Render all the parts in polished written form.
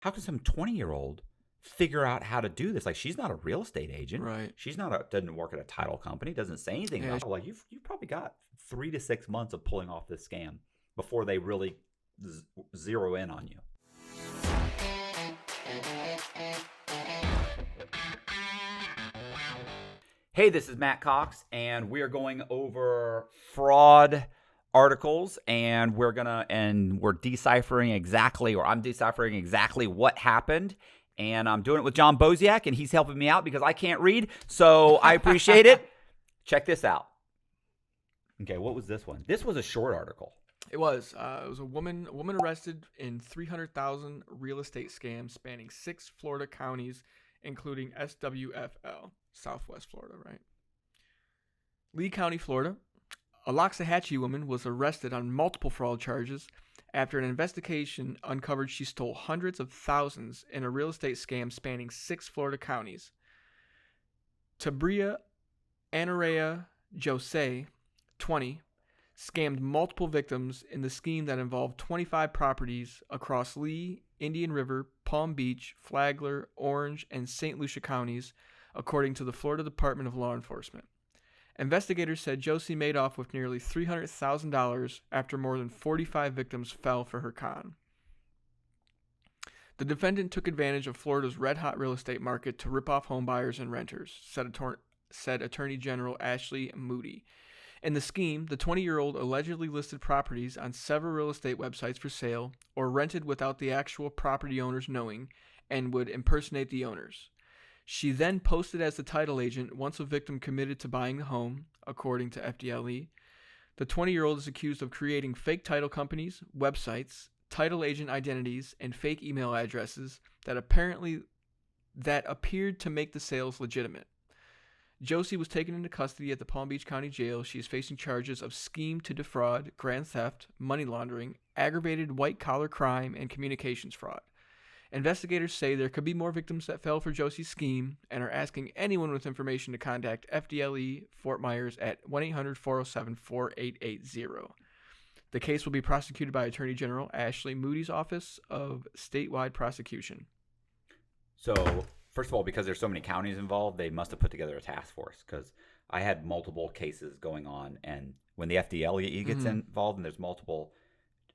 how can some 20-year-old figure out how to do this? Like, she's not a real estate agent. Right. She's not doesn't work at a title company, doesn't say anything about it. Like, you've probably got 3 to 6 months of pulling off this scam before they really zero in on you. Hey, this is Matt Cox, and we are going over fraud articles, and we're deciphering exactly, or I'm deciphering exactly what happened. And I'm doing it with John Boseak, and he's helping me out because I can't read, so I appreciate it. Check this out. Okay, what was this one? This was a short article. It was. It was a woman arrested in 300,000 real estate scams spanning 6 Florida counties, including SWFL, Southwest Florida, right? Lee County, Florida. A Loxahatchee woman was arrested on multiple fraud charges after an investigation uncovered she stole hundreds of thousands in a real estate scam spanning 6 Florida counties. Tabria Anarea Jose, 20, scammed multiple victims in the scheme that involved 25 properties across Lee, Indian River, Palm Beach, Flagler, Orange, and St. Lucia counties, according to the Florida Department of Law Enforcement. Investigators said Josie made off with nearly $300,000 after more than 45 victims fell for her con. The defendant took advantage of Florida's red-hot real estate market to rip off home buyers and renters, said Attorney General Ashley Moody. In the scheme, the 20-year-old allegedly listed properties on several real estate websites for sale or rented without the actual property owners knowing and would impersonate the owners. She then posted as the title agent once a victim committed to buying the home, according to FDLE. The 20-year-old is accused of creating fake title companies, websites, title agent identities, and fake email addresses that appeared to make the sales legitimate. Josie was taken into custody at the Palm Beach County Jail. She is facing charges of scheme to defraud, grand theft, money laundering, aggravated white-collar crime, and communications fraud. Investigators say there could be more victims that fell for Josie's scheme and are asking anyone with information to contact FDLE Fort Myers at 1-800-407-4880. The case will be prosecuted by Attorney General Ashley Moody's Office of Statewide Prosecution. So, first of all, because there's so many counties involved, they must have put together a task force, because I had multiple cases going on, and when the FDLE gets involved and there's multiple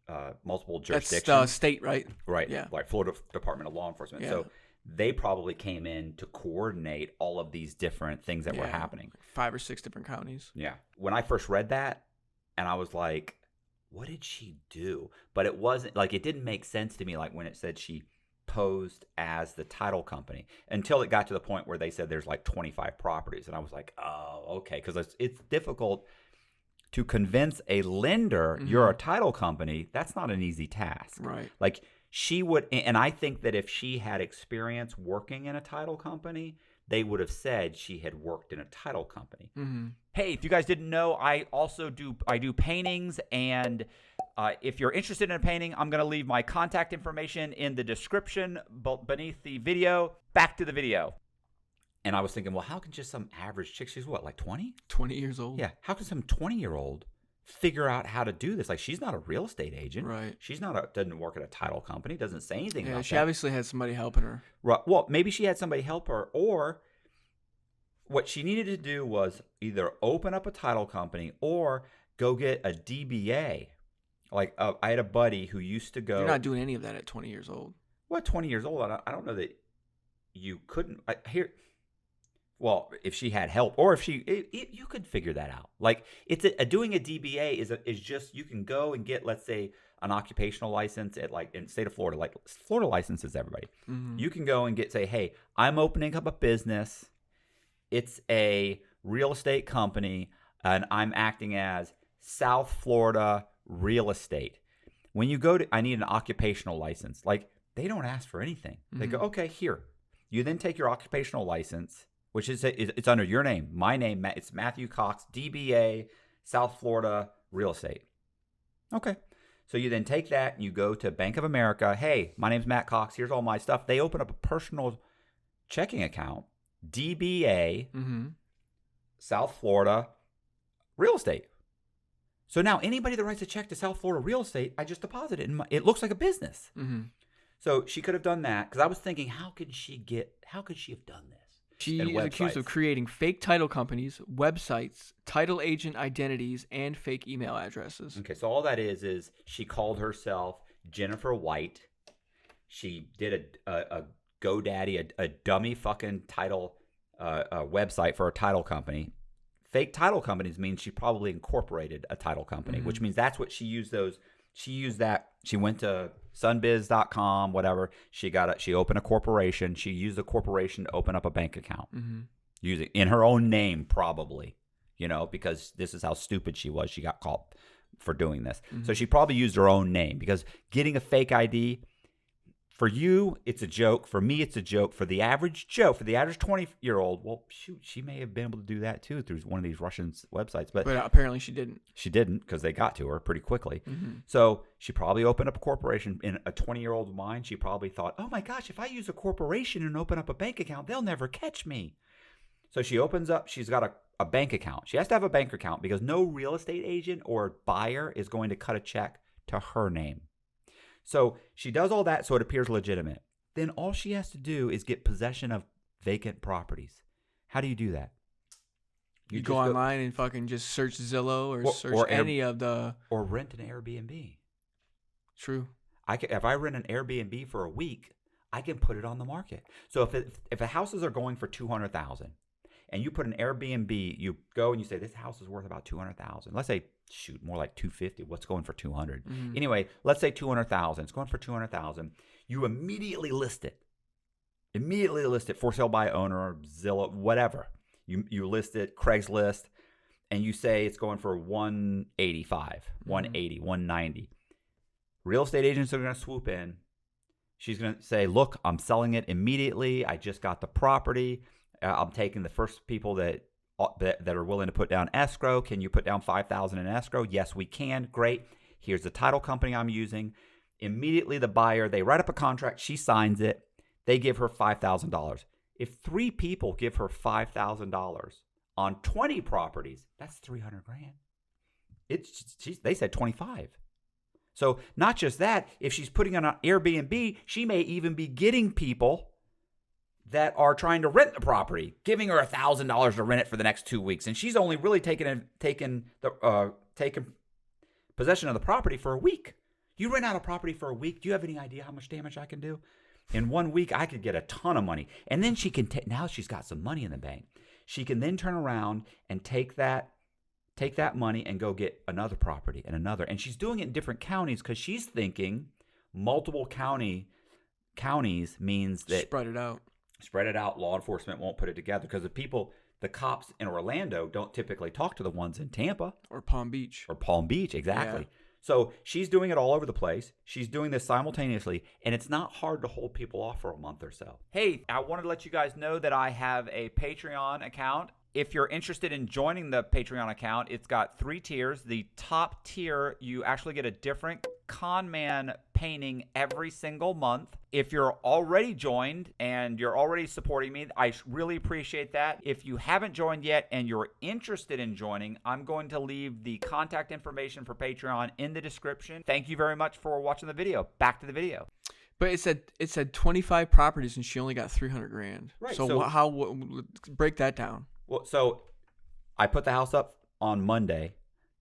jurisdictions. That's state, right? Right. Yeah. Like Florida Department of Law Enforcement. Yeah. So they probably came in to coordinate all of these different things that were happening. 5 or 6 different counties. Yeah. When I first read that, and I was like, what did she do? But it wasn't, like, it didn't make sense to me, like when it said she posed as the title company, until it got to the point where they said there's like 25 properties. And I was like, oh, okay. Because it's difficult to convince a lender you're a title company. That's not an easy task. Right. Like, she would, and I think that if she had experience working in a title company, they would have said she had worked in a title company. Mm-hmm. Hey, if you guys didn't know, I do paintings, and if you're interested in a painting, I'm going to leave my contact information in the description beneath the video. Back to the video. And I was thinking, well, how can just some average chick, she's what, like 20? 20 years old. Yeah. How can some 20-year-old figure out how to do this? Like, she's not a real estate agent. Right. She's doesn't work at a title company, doesn't say anything about that. Yeah, she obviously had somebody helping her. Right. Well, maybe she had somebody help her, or what she needed to do was either open up a title company or go get a DBA. Like, I had a buddy who used to go. You're not doing any of that at 20 years old. What, 20 years old? I don't know that you couldn't. Well, if she had help, or if you could figure that out. Like, it's doing a DBA is just, you can go and get, let's say, an occupational license at, like, in the state of Florida. Like, Florida licenses everybody. Mm-hmm. You can go and say, hey, I'm opening up a business. It's a real estate company, and I'm acting as South Florida real estate. When you go to, I need an occupational license. Like, they don't ask for anything. Mm-hmm. They go, okay, here. You then take your occupational license, which it's under your name, my name. It's Matthew Cox, DBA, South Florida real estate. Okay. So you then take that and you go to Bank of America. Hey, my name's Matt Cox. Here's all my stuff. They open up a personal checking account, DBA, South Florida real estate. So now anybody that writes a check to South Florida real estate, I just deposit it. It looks like a business. Mm-hmm. So she could have done that, because I was thinking, how could she have done this? She And is accused of websites. creating fake title companies, websites, title agent identities, and fake email addresses. Okay, so all that is she called herself Jennifer White. She did a GoDaddy, a dummy fucking title website for a title company. Fake title companies means she probably incorporated a title company, which means that's what she used those. She used that. She went to sunbiz.com, whatever. She opened a corporation. She used the corporation to open up a bank account. Using in her own name, probably, because this is how stupid she was. She got caught for doing this. So she probably used her own name, because getting a fake ID, for you, it's a joke. For me, it's a joke. For the average Joe, for the average 20-year-old, well, shoot, she may have been able to do that too through one of these Russian websites. But apparently she didn't. She didn't, because they got to her pretty quickly. So she probably opened up a corporation. In a 20-year-old mind, she probably thought, oh my gosh, if I use a corporation and open up a bank account, they'll never catch me. So she opens up, she's got a bank account. She has to have a bank account, because no real estate agent or buyer is going to cut a check to her name. So she does all that so it appears legitimate. Then all she has to do is get possession of vacant properties. How do you do that? You go online and fucking just search Zillow or search any of the... Or rent an Airbnb. True. If I rent an Airbnb for a week, I can put it on the market. So if the houses are going for $200,000 and you put an Airbnb, you go and you say, this house is worth about $200,000. Let's say, shoot, more like $250,000. What's going for $200,000? Anyway, let's say $200,000. It's going for $200,000. You immediately list it. For sale by owner, Zillow, whatever. You list it, Craigslist, and you say it's going for $185, $180, $190. Real estate agents are going to swoop in. She's going to say, look, I'm selling it immediately. I just got the property. I'm taking the first people that are willing to put down escrow. Can you put down $5,000 in escrow? Yes, we can. Great. Here's the title company I'm using. Immediately the buyer, they write up a contract. She signs it. They give her $5,000. If 3 people give her $5,000 on 20 properties, that's $300,000. They said 25. So not just that, if she's putting on an Airbnb, she may even be getting people that are trying to rent the property, giving her $1,000 to rent it for the next 2 weeks, and she's only really taken possession of the property for a week. You rent out a property for a week. Do you have any idea how much damage I can do? In 1 week, I could get a ton of money, and then she can now she's got some money in the bank. She can then turn around and take that money and go get another property and another, and she's doing it in different counties because she's thinking multiple counties means that Spread it out. Law enforcement won't put it together, because the cops in Orlando don't typically talk to the ones in Tampa or Palm Beach. Exactly. Yeah. So she's doing it all over the place. She's doing this simultaneously, and it's not hard to hold people off for a month or so. Hey, I wanted to let you guys know that I have a Patreon account. If you're interested in joining the Patreon account, it's got 3 tiers. The top tier, you actually get a different con man painting every single month. If you're already joined and you're already supporting me, I really appreciate that. If you haven't joined yet and you're interested in joining, I'm going to leave the contact information for Patreon in the description. Thank you very much for watching the video. Back to the video. But it said 25 properties and she only got $300,000. Right. So how break that down? Well, so I put the house up on Monday.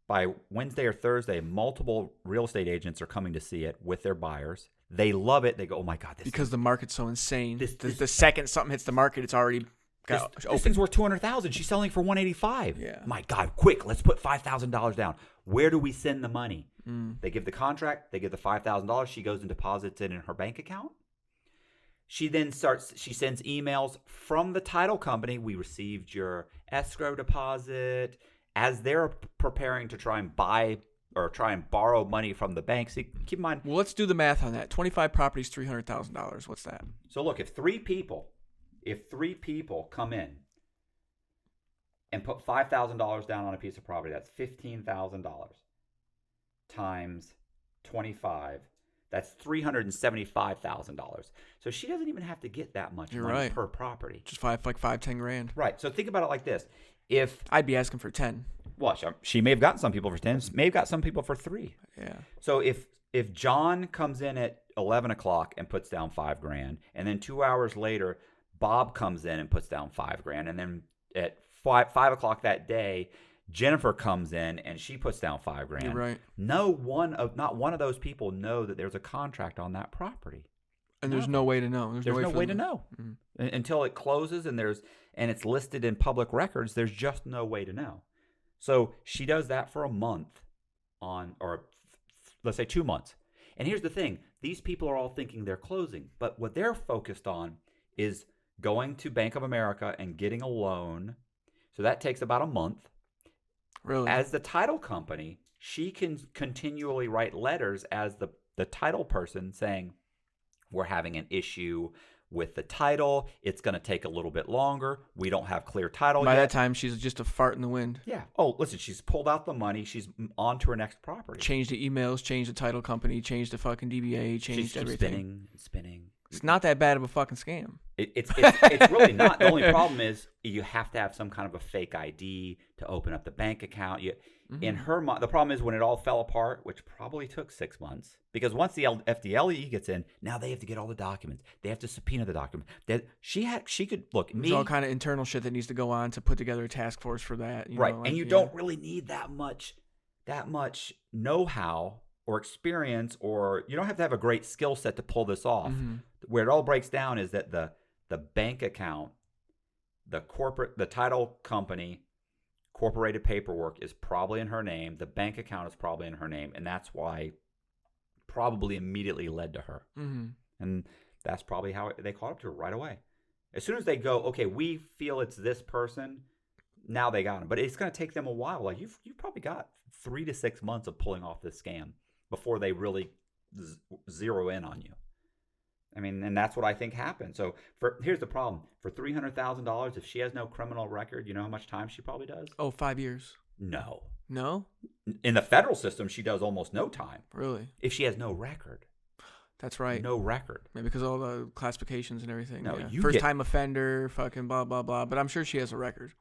By Wednesday or Thursday, multiple real estate agents are coming to see it with their buyers. They love it. They go, oh my God. Because the market's so insane. The second something hits the market, it's already got this open. thing's worth $200,000. She's selling for $185. Yeah. My God, quick, let's put $5,000 down. Where do we send the money? They give the contract. They give the $5,000. She goes and deposits it in her bank account. She sends emails from the title company. We received your escrow deposit. As they're preparing to try and borrow money from the bank. See, keep in mind. Well, let's do the math on that. 25 properties, $300,000. What's that? So look, if three people come in and put $5,000 down on a piece of property, that's $15,000 times 25. That's $375,000. So she doesn't even have to get that much money per property. Just $5-10 grand. Right. So think about it like this. I'd be asking for 10. Well, she may have gotten some people for 10, may have got some people for 3. Yeah. So if if John comes in at 11 o'clock and puts down $5,000, and then 2 hours later, Bob comes in and puts down $5,000, and then at 5 o'clock that day, Jennifer comes in and she puts down $5,000. You're right. Not one of those people know that there's a contract on that property. And there's no way to know. There's no way to know until it closes and it's listed in public records. There's just no way to know. So she does that for a month or let's say 2 months. And here's the thing. These people are all thinking they're closing, but what they're focused on is going to Bank of America and getting a loan. So that takes about a month. Really? As the title company, she can continually write letters as the title person saying, we're having an issue with the title. It's going to take a little bit longer. We don't have clear title yet. By that time, she's just a fart in the wind. Yeah. Oh, listen, she's pulled out the money. She's on to her next property. Changed the emails, changed the title company, changed the fucking DBA, changed everything. Spinning. It's not that bad of a fucking scam. It's really not. The only problem is you have to have some kind of a fake ID to open up the bank account. In her mind, the problem is when it all fell apart, which probably took 6 months, because once the FDLE gets in, now they have to get all the documents. They have to subpoena the documents. She could look. There's all kind of internal shit that needs to go on to put together a task force for that. Right, and you don't really need that much know-how or experience, or you don't have to have a great skill set to pull this off. Where it all breaks down is that the bank account, the title company, corporated paperwork is probably in her name. The bank account is probably in her name, and that's why probably immediately led to her. And that's probably how they caught up to her right away. As soon as they go, okay, we feel it's this person, now they got him. But it's going to take them a while. Like you've probably got 3 to 6 months of pulling off this scam before they really zero in on you. I mean, and that's what I think happened. So here's the problem. For $300,000, if she has no criminal record, you know how much time she probably does? Oh, 5 years. No. No? In the federal system, she does almost no time. Really? If she has no record. That's right. No record. Maybe because of all the classifications and everything. No, yeah. First-time offender, fucking blah, blah, blah. But I'm sure she has a record.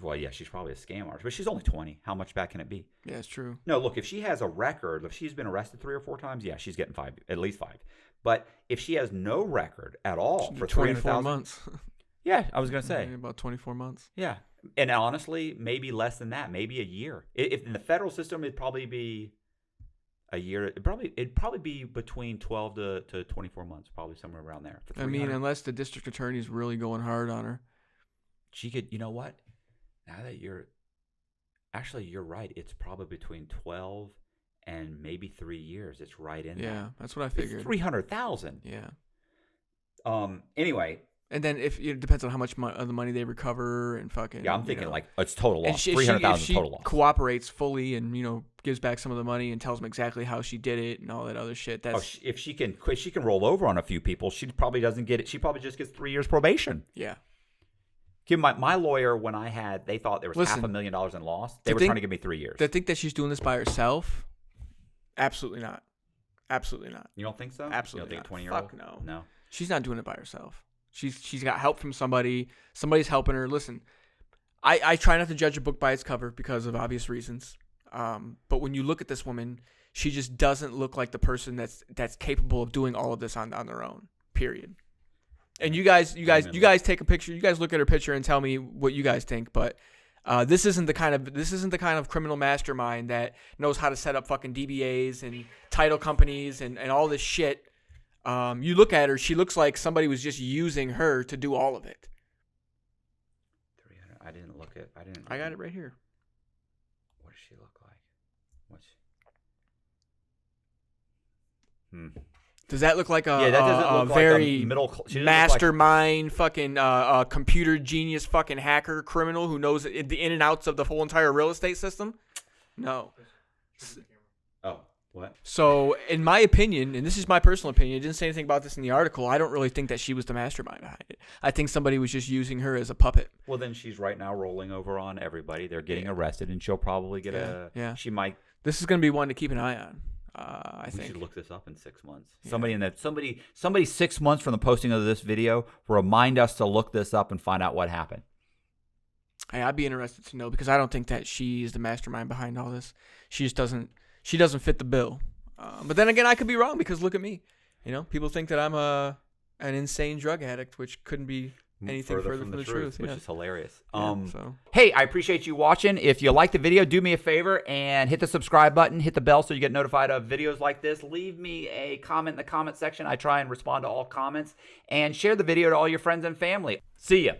Well, yeah, she's probably a scam artist. But she's only 20. How much back can it be? Yeah, it's true. No, look, if she has a record, if she's been arrested 3 or 4 times, yeah, she's getting 5, at least 5. But if she has no record at all for 24 months. Yeah, I was going to say. Yeah, about 24 months. Yeah. And honestly, maybe less than that, maybe a year. If in the federal system, it'd probably be a year. It'd probably be between 12 to 24 months, probably somewhere around there. I mean, unless the district attorney's really going hard on her. She could, you know what? Now that you're right. It's probably between 12 and maybe 3 years. It's right in there. Yeah, that's what I figured. It's $300,000. Yeah. Anyway. And then if it depends on how much of the money they recover and fucking. Yeah, I'm thinking like it's total loss. $300,000 total loss. Cooperates fully and gives back some of the money and tells them exactly how she did it and all that other shit. That's if she can roll over on a few people, she probably doesn't get it. She probably just gets 3 years probation. Yeah. My lawyer, when they thought there was $500,000 in loss. They were trying to give me 3 years. To think that she's doing this by herself, absolutely not. Absolutely not. You don't think so? Absolutely you don't think not. 20-year-old? Fuck no. No. She's not doing it by herself. She's got help from somebody. Somebody's helping her. Listen, I try not to judge a book by its cover because of obvious reasons. But when you look at this woman, she just doesn't look like the person that's capable of doing all of this on their own. Period. And you guys take a picture. You guys look at her picture and tell me what you guys think. But this isn't the kind of criminal mastermind that knows how to set up fucking DBAs and title companies and all this shit. You look at her; she looks like somebody was just using her to do all of it. 300. I didn't. I got it right here. What does she look like? Does that look like that doesn't look very like a middle mastermind, fucking computer genius, fucking hacker criminal who knows the in and outs of the whole entire real estate system? No. Oh, what? So, in my opinion, and this is my personal opinion, I didn't say anything about this in the article. I don't really think that she was the mastermind behind it. I think somebody was just using her as a puppet. Well, then she's right now rolling over on everybody. They're getting arrested, and she'll probably get She might. This is going to be one to keep an eye on. I think we should look this up in 6 months. Yeah. Somebody 6 months from the posting of this video, remind us to look this up and find out what happened. Hey, I'd be interested to know because I don't think that she's the mastermind behind all this. She just doesn't. She doesn't fit the bill. But then again, I could be wrong because look at me. You know, people think that I'm an insane drug addict, which couldn't be anything further from the truth, which is hilarious. So. Hey, I appreciate you watching. If you like the video, do me a favor and hit the subscribe button, hit the bell so you get notified of videos like this. Leave me a comment in the comment section. I try and respond to all comments, and share the video to all your friends and family. See ya.